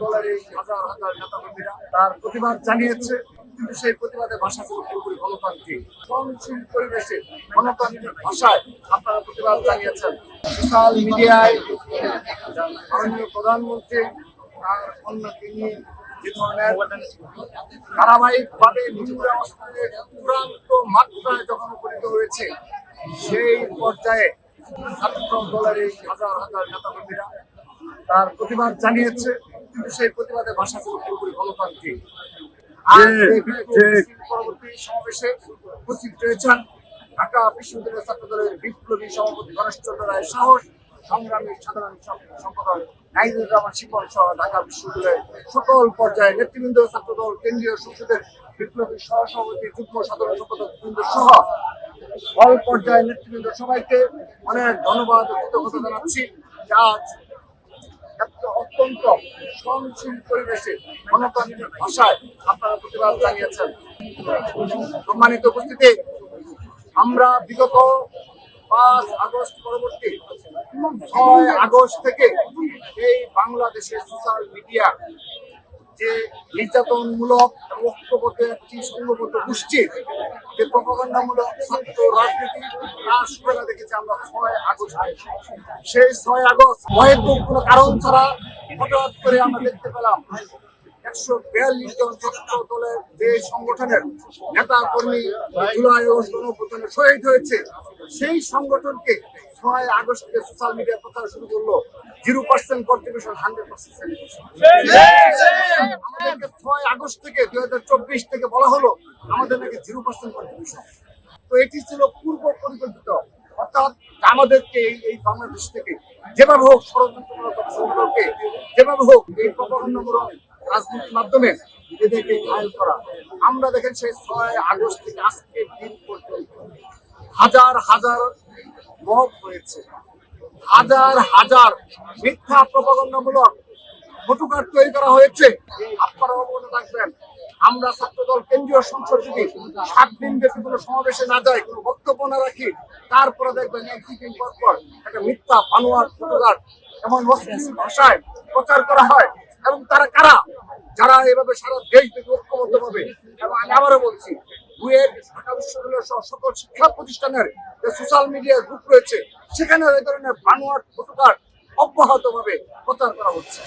দলের এই হাজার হাজার নেতাকর্মীরা তার প্রতিবাদ জানিয়েছে, কিন্তু সেই প্রতিবাদের ভাষা ছিল পুরোপুরি গণতান্ত্রিক সহনশীল পরিবেশে গণতান্ত্রিক ভাষায় আপনারা প্রতিবাদ জানিয়েছেন। সোশ্যাল মিডিয়ায় মাননীয় প্রধানমন্ত্রী তার অন্যকে নিয়ে যে ধরনের ধারাবাহিকভাবে নিউর অবস্থানের চূড়ান্ত মাত্রায় যখন উপনীত হয়েছে, সেই পর্যায়ে ছাত্র দলের এই হাজার হাজার নেতাকর্মীরা তার প্রতিবাদ জানিয়েছে, কিন্তু সেই প্রতিবাদের ভাষা ছিল পুরোপুরি গণতান্ত্রিক। পরবর্তী সমাবেশে উপস্থিত রয়েছেন ঢাকা বিশ্ববিদ্যালয় ছাত্র দলের বিপ্লবী সভাপতি গণেশচন্দ্র রায় সাহস, সংগ্রামী সাধারণ সম্পাদক নাইজুর রহমান শিপন সহ ঢাকা বিশ্ববিদ্যালয়ের সকল পর্যায়ে নেতৃবৃন্দ, ছাত্রদল কেন্দ্রীয় সংসদের বিপ্লবী সহসভাপতি, যুগ্ম সাধারণ সম্পাদক বৃন্দ সহ অল পর্যায়ে নেতৃবৃন্দ সবাইকে অনেক ধন্যবাদ ও কৃতজ্ঞতা জানাচ্ছি। আজ অত্যন্ত সহনশীল পরিবেশে গণতান্ত্রিক ভাষায় আপনারা প্রতিবাদ জানিয়েছেন। সম্মানিত উপস্থিতি, আমরা বিগত 5 আগস্ট পরবর্তী 6 আগস্ট থেকে এই বাংলাদেশের সোশ্যাল মিডিয়া যে নির্যাতনমূলক ঐক্যবদ্ধ একটি সংঘবদ্ধ গোষ্ঠীর যে প্রপাগান্ডামূলক ছাত্র রাজনীতি তার সূচনা দেখেছি আমরা 6 আগস্ট। সেই 6 আগস্ট হয়তো কোনো কারণ ছাড়া হঠাৎ করে আমরা দেখতে পেলাম 142 জন ছাত্র দলের যে সংগঠনের নেতা কর্মী জুলাই আগস্ট গণঅভ্যুত্থানে শহীদ হয়েছে, সেই সংগঠনকে 6 আগস্ট থেকে সোশ্যাল মিডিয়া প্রচার শুরু করলো 0% কন্ট্রিবিউশন 100% সেলিব্রেশন। আমাদেরকে 6 আগস্ট থেকে 2024 থেকে বলা হলো আমাদের নাকি 0% কন্ট্রিবিউশন। তো এটি ছিল পূর্ব পরিকল্পিত, অর্থাৎ আমাদেরকে এই বাংলাদেশ থেকে যেভাবে হোক ষড়যন্ত্রমূলক সংগঠনকে যেভাবে হোক এই প্রপাগান্ডামূলক রাজনীতির মাধ্যমে এদেরকে ঘায়েল করা। আমরা দেখেন সেই 6 আগস্ট থেকে আজকের দিন পর্যন্ত হাজার হাজার মব হয়েছে, হাজার হাজার মিথ্যা প্রপাগান্ডামূলক ফটোকার্ড তৈরি করা হয়েছে। আপনারা অবগত থাকবেন, আমরা ছাত্রদল কেন্দ্রীয় সংসদ যদি 7 দিন ব্যাপী কোনো সমাবেশে না যাই, কোনো বক্তব্য না রাখি, তারপরে দেখবেন একদিন পর পর একটা মিথ্যা বানোয়াট ফটোকার্ড এমন অশ্লীল ভাষায় প্রচার করা হয়। এবং তারা কারা, যারা এভাবে সারা দেশ ব্যাপী ঐক্যবদ্ধ হবে। এবং আমি আবারও বলছি, বুয়েট, ঢাকা বিশ্ববিদ্যালয় সহ সকল শিক্ষা প্রতিষ্ঠানের যে সোশ্যাল মিডিয়া গ্রুপ রয়েছে, সেখানে এই ধরনের বানোয়াট ফটোকার্ড অব্যাহতভাবে প্রচার করা হচ্ছে।